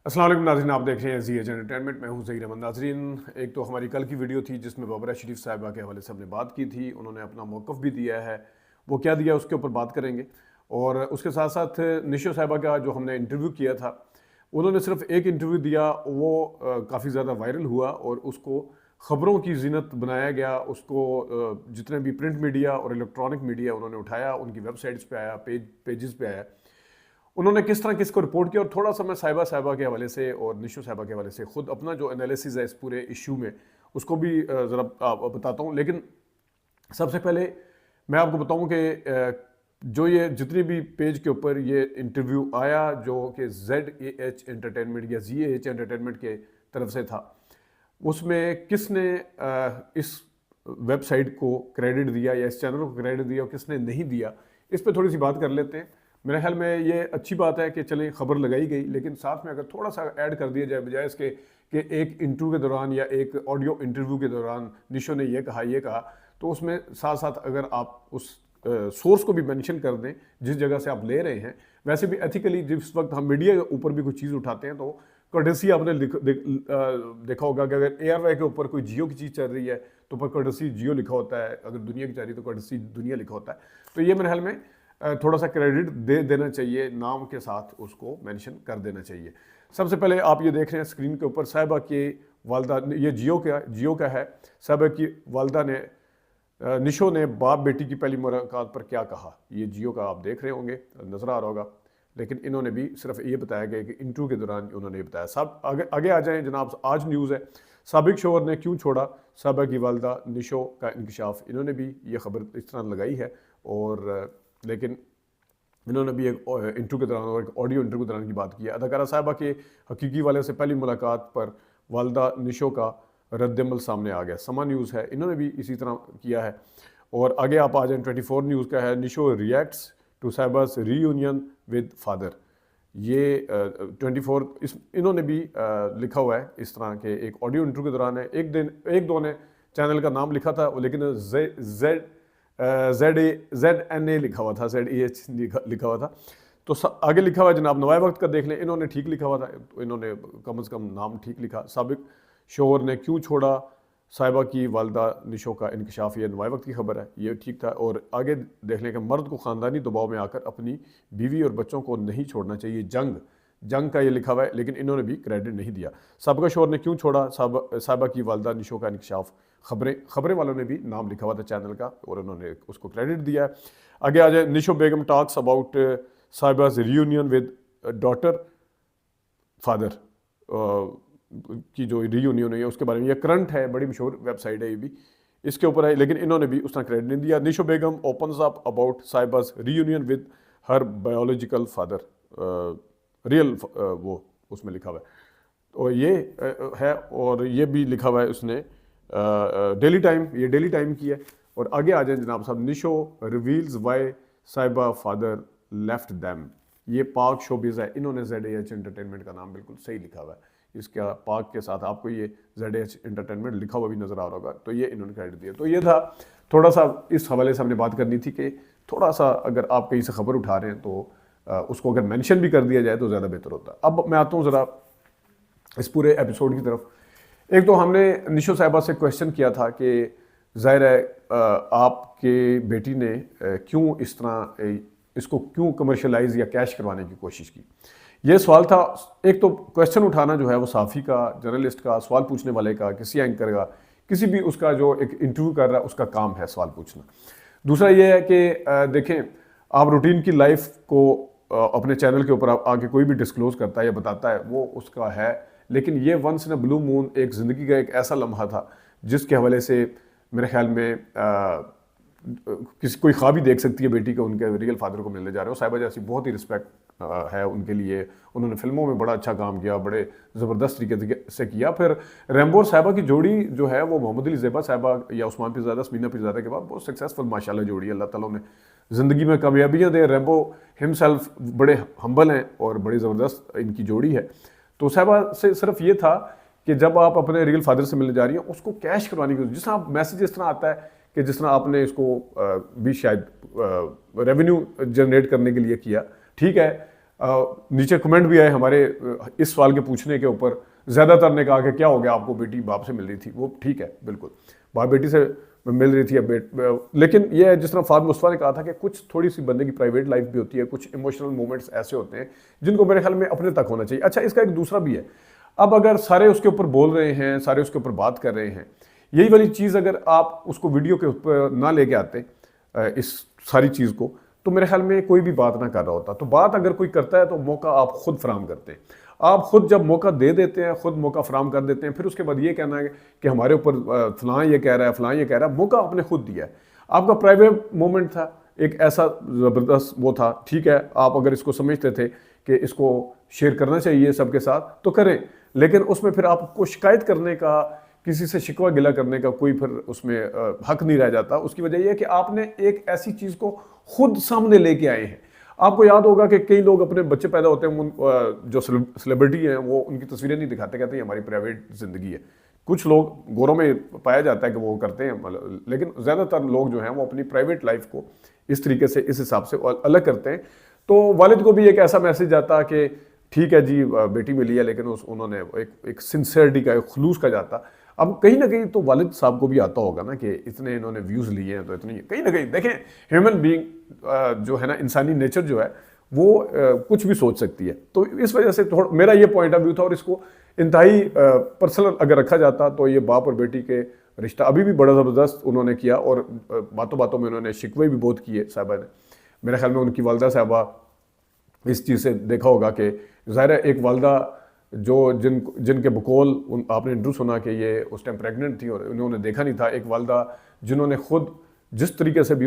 السلام علیکم ناظرین، آپ دیکھ رہے ہیں زی ایج انٹرٹینمنٹ. میں ہوں ظہیر احمد. ناظرین، ایک تو ہماری کل کی ویڈیو تھی جس میں بابرہ شریف صاحبہ کے حوالے سے ہم نے بات کی تھی. انہوں نے اپنا موقف بھی دیا ہے، وہ کیا دیا اس کے اوپر بات کریں گے. اور اس کے ساتھ ساتھ نشو صاحبہ کا جو ہم نے انٹرویو کیا تھا، انہوں نے صرف ایک انٹرویو دیا، وہ کافی زیادہ وائرل ہوا اور اس کو خبروں کی زینت بنایا گیا. اس کو جتنے بھی پرنٹ میڈیا اور الیکٹرانک میڈیا انہوں نے اٹھایا، ان کی ویب سائٹس پہ آیا، پیجز پہ آیا. انہوں نے کس طرح کس کو رپورٹ کیا، اور تھوڑا سا میں صاحبہ کے حوالے سے اور نشو صاحبہ کے حوالے سے خود اپنا جو انالیسز ہے اس پورے ایشو میں اس کو بھی ذرا بتاتا ہوں. لیکن سب سے پہلے میں آپ کو بتاؤں کہ جو یہ جتنی بھی پیج کے اوپر یہ انٹرویو آیا جو کہ ZAH انٹرٹینمنٹ یا ZAH انٹرٹینمنٹ کے طرف سے تھا، اس میں کس نے اس ویب سائٹ کو کریڈٹ دیا یا اس چینل کو کریڈٹ دیا اور کس نے نہیں دیا، اس پہ تھوڑی سی بات کر لیتے ہیں. میرے خیال میں یہ اچھی بات ہے کہ چلیں خبر لگائی گئی، لیکن ساتھ میں اگر تھوڑا سا ایڈ کر دیا جائے بجائے اس کے کہ ایک انٹرویو کے دوران یا ایک آڈیو انٹرویو کے دوران نشو نے یہ کہا، تو اس میں ساتھ ساتھ اگر آپ اس سورس کو بھی مینشن کر دیں جس جگہ سے آپ لے رہے ہیں. ویسے بھی ایتھیکلی جس وقت ہم میڈیا کے اوپر بھی کوئی چیز اٹھاتے ہیں تو کرٹسی آپ نے دیکھا ہوگا کہ اگر ARY کے اوپر کوئی جیو کی چیز چل رہی ہے تو پر کرٹسی جیو لکھا ہوتا ہے، اگر دنیا کی چل رہی ہے تو کرٹسی دنیا لکھا ہوتا ہے. تو یہ میرے خیال میں تھوڑا سا کریڈٹ دے دینا چاہیے، نام کے ساتھ اس کو مینشن کر دینا چاہیے. سب سے پہلے آپ یہ دیکھ رہے ہیں اسکرین کے اوپر صاحبہ کی والدہ، یہ جیو کا ہے. صاحبہ کی والدہ نے نشو نے باپ بیٹی کی پہلی ملاقات پر کیا کہا، یہ جیو کا آپ دیکھ رہے ہوں گے، نظر آ رہا ہوگا. لیکن انہوں نے بھی صرف یہ بتایا گیا کہ انٹرویو کے دوران انہوں نے یہ بتایا. آگے آ جائیں جناب. آج نیوز ہے سابق شوہر نے کیوں چھوڑا صاحبہ کی والدہ نشو کا انکشاف. انہوں نے بھی یہ خبر اس طرح لگائی ہے، اور لیکن انہوں نے بھی ایک انٹرویو کے دوران اور ایک آڈیو انٹرویو کے دوران کی بات کی ہے. اداکارہ صاحبہ کے حقیقی والے سے پہلی ملاقات پر والدہ نشو کا رد عمل سامنے آ گیا. سما نیوز ہے، انہوں نے بھی اسی طرح کیا ہے. اور آگے آپ آ جائیں 24 نیوز کا ہے نشو ریئیکٹس ٹو صاحبہ's ری یونین ود فادر. یہ 24 انہوں نے بھی لکھا ہوا ہے اس طرح کے ایک آڈیو انٹرویو کے دوران ہے. ایک دو نے چینل کا نام لکھا تھا لیکن ZNA لکھا ہوا تھا، ZAH لکھا ہوا تھا. تو آگے لکھا ہوا ہے جناب نوائے وقت کا دیکھ لیں، انہوں نے ٹھیک لکھا ہوا تھا، تو انہوں نے کم از کم نام ٹھیک لکھا. سابق شوہر نے کیوں چھوڑا صاحبہ کی والدہ نشو کا انکشاف، یہ نوائے وقت کی خبر ہے، یہ ٹھیک تھا. اور آگے دیکھ لیں کہ مرد کو خاندانی دباؤ میں آ کر اپنی بیوی اور بچوں کو نہیں چھوڑنا چاہیے، جنگ کا یہ لکھا ہوا ہے، لیکن انہوں نے بھی کریڈٹ نہیں دیا. سابقہ شوہر نے کیوں چھوڑا صاحبہ کی والدہ نشو کا انکشاف، خبریں والوں نے بھی نام لکھا ہوا تھا چینل کا اور انہوں نے اس کو کریڈٹ دیا ہے. آگے آ جائے نشو بیگم ٹاکس اباؤٹ صاحبہ's ریونین ود ڈاٹر فادر کی جو ری یونین ہے اس کے بارے میں. یہ کرنٹ ہے، بڑی مشہور ویب سائٹ ہے، یہ بھی اس کے اوپر ہے، لیکن انہوں نے بھی اس طرح کریڈٹ نہیں دیا. Nishoo Begum opens up about صاحبہ's reunion with her biological father, real وہ اس میں لکھا ہوا ہے. اور یہ ہے، اور یہ بھی لکھا ہوا ہے اس نے ڈیلی ٹائم کی ہے. اور آگے آ جائیں جناب صاحب. نشو ریویلز وائی صاحبہ فادر لیفٹ دیم. یہ پاک شوبیز ہے، انہوں نے ZAH انٹرٹینمنٹ کا نام بالکل صحیح لکھا ہوا ہے. اس کا پاک کے ساتھ آپ کو یہ ZAH انٹرٹینمنٹ لکھا ہوا بھی نظر آ رہا ہوگا، تو یہ انہوں نے کریڈٹ دیا. تو یہ تھا تھوڑا سا اس حوالے سے ہم نے بات کرنی تھی کہ تھوڑا سا اگر آپ کہیں سے خبر اٹھا رہے ہیں تو اس کو اگر مینشن بھی کر دیا جائے تو زیادہ بہتر ہوتا ہے. اب میں آتا ہوں ذرا اس پورے ایپیسوڈ کی طرف. ایک تو ہم نے نشو صاحبہ سے کویشچن کیا تھا کہ ظاہر ہے آپ کے بیٹی نے کیوں اس طرح اس کو کیوں کمرشلائز یا کیش کروانے کی کوشش کی. یہ سوال تھا. ایک تو کویشچن اٹھانا جو ہے وہ صحافی کا، جرنلسٹ کا، سوال پوچھنے والے کا، کسی اینکر کا، کسی بھی اس کا جو ایک انٹرویو کر رہا ہے اس کا کام ہے سوال پوچھنا. دوسرا یہ ہے کہ دیکھیں آپ روٹین کی لائف کو اپنے چینل کے اوپر آ کے کوئی بھی ڈسکلوز کرتا ہے یا بتاتا ہے وہ اس کا ہے، لیکن یہ ونس ان اے بلو مون ایک زندگی کا ایک ایسا لمحہ تھا جس کے حوالے سے میرے خیال میں کوئی خواب ہی دیکھ سکتی ہے بیٹی کو ان کے ریئل فادر کو ملنے جا رہے ہو. صاحبہ جیسی بہت ہی رسپیکٹ ہے ان کے لیے، انہوں نے فلموں میں بڑا اچھا کام کیا، بڑے زبردست طریقے سے کیا. پھر ریمبو اور صاحبہ کی جوڑی جو ہے وہ محمد علی زیبا صاحبہ یا عثمان پیرزادہ سمینا پیرزادہ کے بعد بہت سکسیسفل ماشاءاللہ جوڑی ہے. اللہ تعالیٰ نے زندگی میں کامیابیاں دے. ریمبو ہم سیلف بڑے ہمبل ہیں اور بڑی زبردست ان کی جوڑی ہے. تو صاحبہ سے صرف یہ تھا کہ جب آپ اپنے ریئل فادر سے ملنے جا رہی ہیں اس کو کیش کروانے کی، جس طرح میسیج اس طرح آتا ہے کہ جس طرح آپ نے اس کو بھی شاید ریونیو جنریٹ کرنے کے لیے کیا، ٹھیک ہے. نیچے کمنٹ بھی آئے ہمارے اس سوال کے پوچھنے کے اوپر، زیادہ تر نے کہا کہ کیا ہو گیا آپ کو بیٹی باپ سے مل رہی تھی، وہ ٹھیک ہے بالکل باپ بیٹی سے مل رہی تھی لیکن یہ جس طرح فہد مصطفیٰ نے کہا تھا کہ کچھ تھوڑی سی بندے کی پرائیویٹ لائف بھی ہوتی ہے، کچھ ایموشنل مومنٹس ایسے ہوتے ہیں جن کو میرے خیال میں اپنے تک ہونا چاہیے۔ اچھا اس کا ایک دوسرا بھی ہے، اب اگر سارے اس کے اوپر بول رہے ہیں، سارے اس کے اوپر بات کر رہے ہیں، یہی والی چیز اگر آپ اس کو ویڈیو کے اوپر نہ لے کے آتے اس ساری چیز کو، تو میرے خیال میں کوئی بھی بات نہ کر رہا ہوتا۔ تو بات اگر کوئی کرتا ہے تو موقع آپ خود فراہم کرتے ہیں، آپ خود جب موقع دے دیتے ہیں، خود موقع فراہم کر دیتے ہیں، پھر اس کے بعد یہ کہنا ہے کہ ہمارے اوپر فلاں یہ کہہ رہا ہے، فلاں یہ کہہ رہا ہے، موقع آپ نے خود دیا ہے۔ آپ کا پرائیویٹ مومنٹ تھا، ایک ایسا زبردست وہ تھا، ٹھیک ہے آپ اگر اس کو سمجھتے تھے کہ اس کو شیئر کرنا چاہیے سب کے ساتھ تو کریں، لیکن اس میں پھر آپ کو شکایت کرنے کا، کسی سے شکوہ گلہ کرنے کا کوئی پھر اس میں حق نہیں رہ جاتا۔ اس کی وجہ یہ ہے کہ آپ نے ایک ایسی چیز کو خود سامنے لے کے آئے ہیں۔ آپ کو یاد ہوگا کہ کئی لوگ اپنے بچے پیدا ہوتے ہیں جو سیلیبریٹی ہیں، وہ ان کی تصویریں نہیں دکھاتے، کہتے ہیں ہماری پرائیویٹ زندگی ہے۔ کچھ لوگ گوروں میں پایا جاتا ہے کہ وہ کرتے ہیں، لیکن زیادہ تر لوگ جو ہیں وہ اپنی پرائیویٹ لائف کو اس طریقے سے، اس حساب سے الگ کرتے ہیں۔ تو والد کو بھی ایک ایسا میسج آتا کہ ٹھیک ہے جی بیٹی ملی ہے، لیکن انہوں نے ایک سنسیئرٹی کا، ایک خلوص کا جاتا۔ اب کہیں نہ کہیں تو والد صاحب کو بھی آتا ہوگا نا کہ اتنے انہوں نے ویوز لیے ہیں تو اتنی، کہیں نہ کہیں دیکھیں ہیومن بینگ جو ہے نا، انسانی نیچر جو ہے وہ کچھ بھی سوچ سکتی ہے۔ تو اس وجہ سے میرا یہ پوائنٹ آف ویو تھا، اور اس کو انتہائی پرسنل اگر رکھا جاتا تو یہ باپ اور بیٹی کے رشتہ ابھی بھی بڑا زبردست انہوں نے کیا، اور باتوں باتوں میں انہوں نے شکوے بھی بہت کیے صاحبہ نے۔ میرے خیال میں ان کی والدہ صاحبہ اس چیز سے دیکھا ہوگا کہ ظاہر ہے ایک والدہ جو جن کے بقول آپ نے انٹرو سنا کہ یہ اس ٹائم پریگننٹ تھی اور انہوں نے دیکھا نہیں تھا، ایک والدہ جنہوں نے خود جس طریقے سے بھی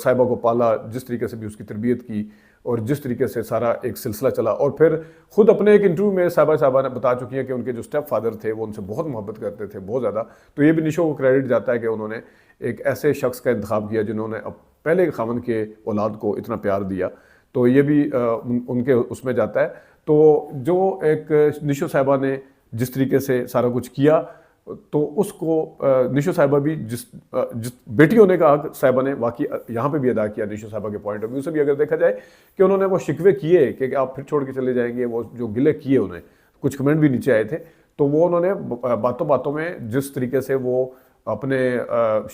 صاحبہ کو پالا، جس طریقے سے بھی اس کی تربیت کی، اور جس طریقے سے سارا ایک سلسلہ چلا، اور پھر خود اپنے ایک انٹرویو میں صاحبہ نے بتا چکی ہیں کہ ان کے جو اسٹیپ فادر تھے وہ ان سے بہت محبت کرتے تھے، بہت زیادہ۔ تو یہ بھی نشو کو کریڈٹ جاتا ہے کہ انہوں نے ایک ایسے شخص کا انتخاب کیا جنہوں نے پہلے خاوند کے اولاد کو اتنا پیار دیا، تو یہ بھی ان کے اس میں جاتا ہے۔ تو جو ایک نشو صاحبہ نے جس طریقے سے سارا کچھ کیا، تو اس کو نشو صاحبہ بھی جس بیٹی ہونے کا حق صاحبہ نے واقعی یہاں پہ بھی ادا کیا، نشو صاحبہ کے پوائنٹ آف ویو سے بھی اگر دیکھا جائے کہ انہوں نے وہ شکوے کیے کہ آپ پھر چھوڑ کے چلے جائیں گے، وہ جو گلے کیے انہیں، کچھ کمنٹ بھی نیچے آئے تھے، تو وہ انہوں نے باتوں باتوں میں جس طریقے سے وہ اپنے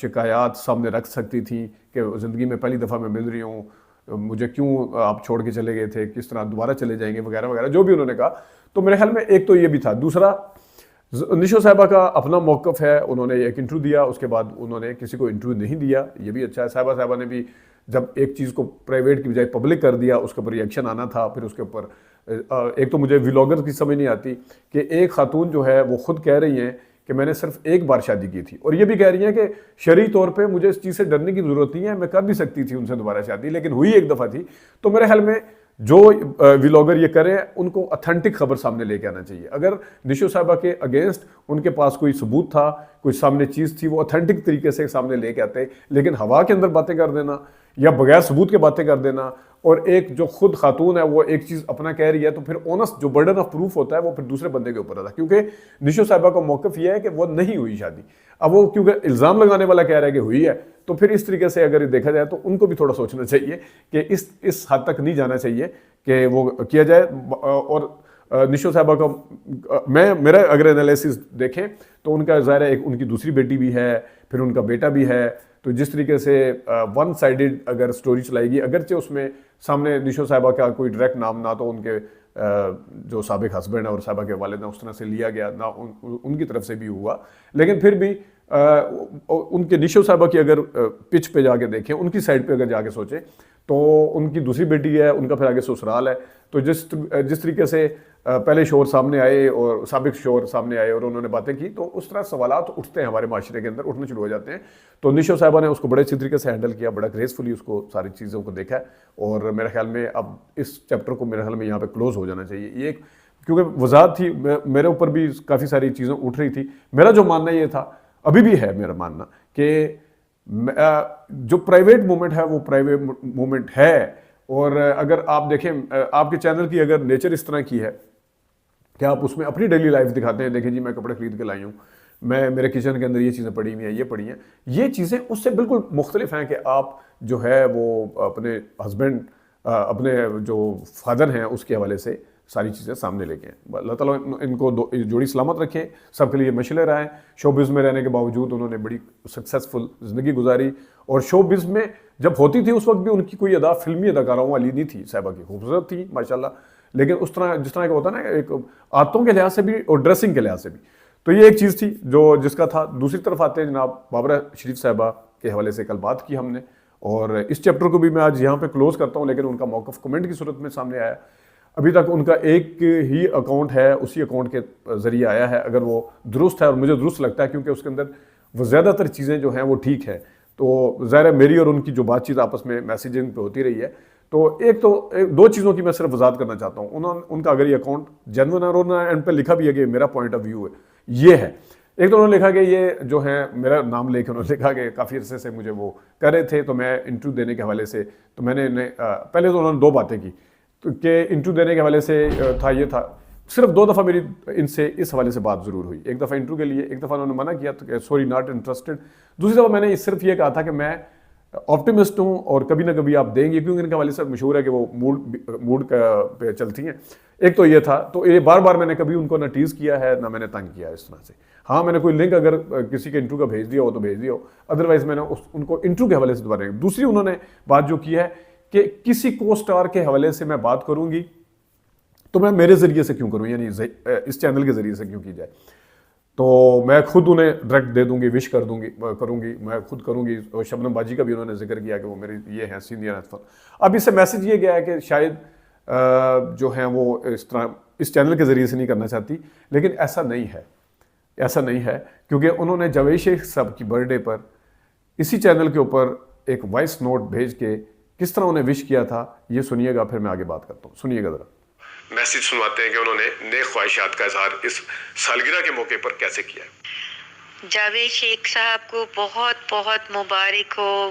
شکایات سامنے رکھ سکتی تھیں کہ زندگی میں پہلی دفعہ میں مل رہی ہوں، مجھے کیوں آپ چھوڑ کے چلے گئے تھے، کس طرح دوبارہ چلے جائیں گے، وغیرہ وغیرہ جو بھی انہوں نے کہا۔ تو میرے خیال میں ایک تو یہ بھی تھا۔ دوسرا نشو صاحبہ کا اپنا موقف ہے، انہوں نے ایک انٹرویو دیا، اس کے بعد انہوں نے کسی کو انٹرویو نہیں دیا، یہ بھی اچھا ہے۔ صاحبہ نے بھی جب ایک چیز کو پرائیویٹ کی بجائے پبلک کر دیا، اس کے اوپر ریئیکشن آنا تھا۔ پھر اس کے اوپر ایک تو مجھے ولاگر کی سمجھ نہیں آتی کہ ایک خاتون جو ہے وہ خود کہہ رہی ہیں کہ میں نے صرف ایک بار شادی کی تھی، اور یہ بھی کہہ رہی ہیں کہ شرعی طور پہ مجھے اس چیز سے ڈرنے کی ضرورت نہیں ہے، میں کر بھی سکتی تھی ان سے دوبارہ شادی، لیکن ہوئی ایک دفعہ تھی۔ تو میرے خیال میں جو ولاگر یہ کریں ان کو اتھینٹک خبر سامنے لے کے آنا چاہیے۔ اگر نشو صاحبہ کے اگینسٹ ان کے پاس کوئی ثبوت تھا، کوئی سامنے چیز تھی، وہ اتھینٹک طریقے سے سامنے لے کے آتے، لیکن ہوا کے اندر باتیں کر دینا یا بغیر ثبوت کے باتیں کر دینا، اور ایک جو خود خاتون ہے وہ ایک چیز اپنا کہہ رہی ہے، تو پھر اونس جو برڈن آف پروف ہوتا ہے وہ پھر دوسرے بندے کے اوپر آتا ہے، کیونکہ نشو صاحبہ کا موقف یہ ہے کہ وہ نہیں ہوئی شادی۔ اب وہ کیونکہ الزام لگانے والا کہہ رہا ہے کہ ہوئی ہے، تو پھر اس طریقے سے اگر دیکھا جائے تو ان کو بھی تھوڑا سوچنا چاہیے کہ اس حد تک نہیں جانا چاہیے کہ وہ کیا جائے۔ اور نشو صاحبہ کا میرا اگر انالیسس دیکھیں تو ان کا ظاہر ہے ایک ان کی دوسری بیٹی بھی ہے، پھر ان کا بیٹا بھی ہے، تو جس طریقے سے ون سائیڈڈ اگر سٹوری چلائی گئی، اگرچہ اس میں سامنے نشو صاحبہ کا کوئی ڈائریکٹ نام نہ تو ان کے جو سابق ہسبینڈ ہے اور صاحبہ کے والد ہیں اس طرح سے لیا گیا، نہ ان کی طرف سے بھی ہوا، لیکن پھر بھی ان کے نشو صاحبہ کی اگر پچ پہ جا کے دیکھیں، ان کی سائڈ پہ اگر جا کے سوچیں تو ان کی دوسری بیٹی ہے، ان کا پھر آگے سسرال ہے، تو جس طریقے سے پہلے شوہر سامنے آئے اور سابق شوہر سامنے آئے اور انہوں نے باتیں کی، تو اس طرح سوالات اٹھتے ہیں ہمارے معاشرے کے اندر، اٹھنے شروع ہو جاتے ہیں۔ تو نشو صاحبہ نے اس کو بڑے اچھی طریقے سے ہینڈل کیا، بڑا گریسفلی اس کو ساری چیزوں کو دیکھا ہے، اور میرے خیال میں اب اس چیپٹر کو میرے خیال میں یہاں پہ کلوز ہو جانا چاہیے۔ یہ کیونکہ وضاحت تھی، میرے اوپر بھی کافی ساری چیزیں اٹھ رہی تھی۔ میرا جو ماننا یہ تھا، ابھی بھی ہے میرا ماننا، کہ جو پرائیویٹ مومنٹ ہے وہ پرائیویٹ مومنٹ ہے، اور اگر آپ دیکھیں آپ کے چینل کی اگر نیچر اس طرح کی ہے کہ آپ اس میں اپنی ڈیلی لائف دکھاتے ہیں، دیکھیں جی میں کپڑے خرید کے لائی ہوں، میرے کچن کے اندر یہ چیزیں پڑی ہوئی ہیں، یہ پڑی ہیں، یہ چیزیں اس سے بالکل مختلف ہیں کہ آپ جو ہے وہ اپنے ہسبینڈ اپنے جو فادر ہیں اس کے حوالے سے ساری چیزیں سامنے لے کے ہیں. اللہ تعالیٰ ان کو جوڑی سلامت رکھیں, سب کے لیے مشعلیں رہیں. شو بز میں رہنے کے باوجود انہوں نے بڑی سکسیزفل زندگی گزاری, اور شو بز میں جب ہوتی تھی اس وقت بھی ان کی کوئی ادا فلمی اداکاروں والی نہیں تھی. صاحبہ کی خوبصورت تھی ماشاءاللہ, لیکن اس طرح جس طرح کا ہوتا ہے نا ایک عادتوں کے لحاظ سے بھی اور ڈریسنگ کے لحاظ سے بھی. تو یہ ایک چیز تھی جو جس کا تھا. دوسری طرف آتے ہیں جناب بابرہ شریف صاحبہ کے حوالے سے کل بات کی ہم نے, اور اس چیپٹر کو بھی میں آج یہاں پہ کلوز کرتا ہوں, لیکن ان کا موقف کمنٹ کی صورت میں سامنے آیا. ابھی تک ان کا ایک ہی اکاؤنٹ ہے, اسی اکاؤنٹ کے ذریعے آیا ہے. اگر وہ درست ہے, اور مجھے درست لگتا ہے کیونکہ اس کے اندر وہ زیادہ تر چیزیں جو ہیں وہ ٹھیک ہیں, تو ظاہر ہے میری اور ان کی جو بات چیت آپس میں میسیجنگ پہ ہوتی رہی ہے. تو دو چیزوں کی میں صرف وضاحت کرنا چاہتا ہوں. ان کا اگر یہ اکاؤنٹ جینوئن ہے, اور انہوں نے اینڈ پہ لکھا بھی ہے کہ میرا پوائنٹ آف ویو ہے یہ ہے. ایک تو انہوں نے لکھا کہ یہ جو ہے میرا نام لے کے انہوں نے لکھا کہ کافی عرصے سے مجھے وہ کر رہے تھے, تو میں انٹرویو دینے کے حوالے سے, تو میں نے پہلے تو انہوں نے 2 باتیں کی کہ انٹرویو دینے کے حوالے سے تھا, یہ تھا صرف 2 دفعہ میری ان سے اس حوالے سے بات ضرور ہوئی. ایک دفعہ انٹرویو کے لیے, ایک دفعہ انہوں نے منع کیا کہ سوری ناٹ انٹرسٹڈ. دوسری دفعہ میں نے صرف یہ کہا تھا کہ میں آپٹیمسٹ ہوں اور کبھی نہ کبھی آپ دیں گے, کیونکہ ان کے حوالے سے مشہور ہے کہ وہ موڈ پہ چلتی ہیں. ایک تو یہ تھا, تو یہ بار بار میں نے کبھی ان کو نہ ٹیز کیا ہے نہ میں نے تنگ کیا اس طرح سے. ہاں میں نے کوئی لنک اگر کسی کے انٹرویو کا بھیج دیا ہو تو بھیج دیا ہو, ادروائز میں نے ان کو انٹرویو کے حوالے سے دوبارہ. دوسری انہوں نے بات جو کی ہے کہ کسی کو سٹار کے حوالے سے میں بات کروں گی تو میں میرے ذریعے سے کیوں کروں, یعنی اس چینل کے ذریعے سے کیوں کی جائے. تو میں خود انہیں ڈائریکٹ دے دوں گی, وش کروں گی, میں خود کروں گی. اور شبنم باجی کا بھی انہوں نے ذکر کیا کہ وہ میرے یہ ہیں سینئر ہیں. اب اس سے میسج یہ گیا ہے کہ شاید جو ہیں وہ اس طرح اس چینل کے ذریعے سے نہیں کرنا چاہتی, لیکن ایسا نہیں ہے کیونکہ انہوں نے جاوید شیخ صاحب کی برتھ ڈے پر اسی چینل کے اوپر ایک وائس نوٹ بھیج کے کس طرح انہیں وش کیا تھا, یہ سنیے گا, پھر میں آگے بات کرتا ہوں. سنیے گا ذرا. میسج سنواتے ہیں کہ انہوں نے نیک خواہشات کا اظہار اس سالگرہ کے موقع پر کیسے کیا ہے. جاوید شیخ صاحب کو بہت بہت مبارک ہو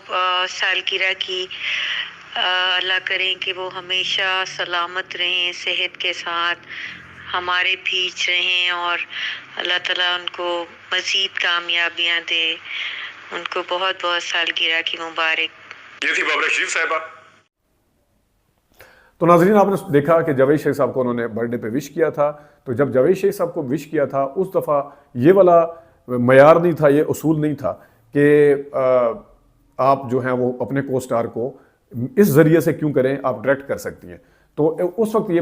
سالگرہ کی. اللہ کریں کہ وہ ہمیشہ سلامت رہیں, صحت کے ساتھ ہمارے بیچ رہیں, اور اللہ تعالیٰ ان کو مزید کامیابیاں دے. ان کو بہت بہت سالگرہ کی مبارک. یہ تھی بابرہ شریف صاحبہ. تو ناظرین آپ نے دیکھا کہ جاوید شیخ صاحب کو انہوں نے برتھ ڈے پہ وش کیا تھا. تو جب جاوید شیخ صاحب کو وش کیا تھا اس دفعہ یہ والا معیار نہیں تھا, یہ اصول نہیں تھا کہ آپ جو ہیں وہ اپنے کو سٹار کو اس ذریعے سے کیوں کریں, آپ ڈائریکٹ کر سکتی ہیں. تو اس وقت یہ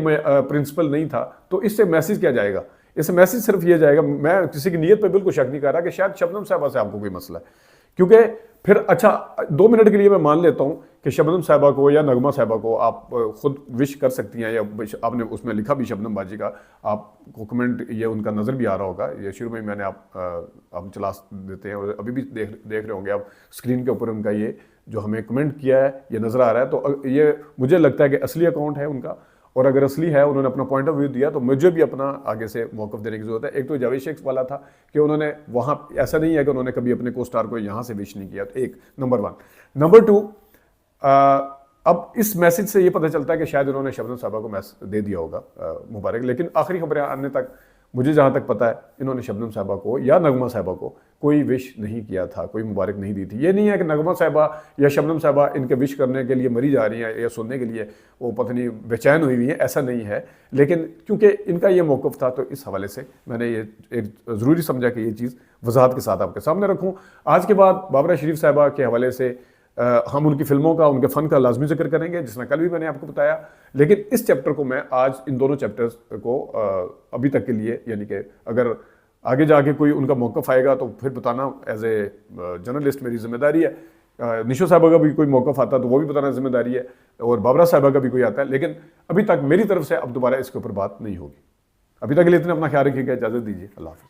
پرنسپل نہیں تھا. تو اس سے میسج کیا جائے گا, اس سے میسج صرف یہ جائے گا, میں کسی کی نیت پہ بالکل شک نہیں کر رہا کہ شاید شبنم صاحبہ سے آپ کو کوئی مسئلہ ہے, کیونکہ پھر اچھا 2 منٹ کے لیے میں مان لیتا ہوں کہ شبنم صاحبہ کو یا نغمہ صاحبہ کو آپ خود وش کر سکتی ہیں, یا آپ نے اس میں لکھا بھی شبنم باجی کا, آپ کو کمنٹ یہ ان کا نظر بھی آ رہا ہوگا. یہ شروع میں نے آپ چلا دیتے ہیں اور ابھی بھی دیکھ رہے ہوں گے آپ اسکرین کے اوپر ان کا یہ جو ہمیں کمنٹ کیا ہے یہ نظر آ رہا ہے. تو یہ مجھے لگتا ہے کہ اصلی اکاؤنٹ ہے ان کا, اور اگر اصلی ہے انہوں نے اپنا پوائنٹ آف ویو دیا تو مجھے بھی اپنا آگے سے موقف دینے کی ضرورت ہے. ایک تو جاوید شیخ والا تھا کہ انہوں نے وہاں, ایسا نہیں ہے کہ انہوں نے کبھی اپنے کو سٹار کو یہاں سے وش نہیں کیا. ایک نمبر 1. نمبر 2, اب اس میسج سے یہ پتہ چلتا ہے کہ شاید انہوں نے شبنم صاحبہ کو میسج دے دیا ہوگا مبارک, لیکن آخری خبریں آنے تک مجھے جہاں تک پتہ ہے انہوں نے شبنم صاحبہ کو یا نغمہ صاحبہ کو کوئی وش نہیں کیا تھا, کوئی مبارک نہیں دی تھی. یہ نہیں ہے کہ نغمہ صاحبہ یا شبنم صاحبہ ان کے وش کرنے کے لیے مری جا رہی ہیں یا سننے کے لیے وہ پتہ نہیں بے چین ہوئی ہیں, ایسا نہیں ہے. لیکن کیونکہ ان کا یہ موقف تھا تو اس حوالے سے میں نے یہ ایک ضروری سمجھا کہ یہ چیز وضاحت کے ساتھ آپ کے سامنے رکھوں. آج کے بعد بابرہ شریف صاحبہ کے حوالے سے ہم ان کی فلموں کا, ان کے فن کا لازمی ذکر کریں گے, جس میں کل بھی میں نے آپ کو بتایا. لیکن اس چیپٹر کو میں آج ان دونوں چیپٹرز کو ابھی تک کے لیے, یعنی کہ اگر آگے جا کے کوئی ان کا موقف آئے گا تو پھر بتانا ایز اے جرنلسٹ میری ذمہ داری ہے. نشو صاحبہ کا بھی کوئی موقف آتا تو وہ بھی بتانا ذمہ داری ہے, اور بابرہ صاحبہ کا بھی کوئی آتا ہے. لیکن ابھی تک میری طرف سے اب دوبارہ اس کے اوپر بات نہیں ہوگی. ابھی تک کے لیے اتنا اپنا خیال رکھیے گا, اجازت دیجیے, اللہ حافظ.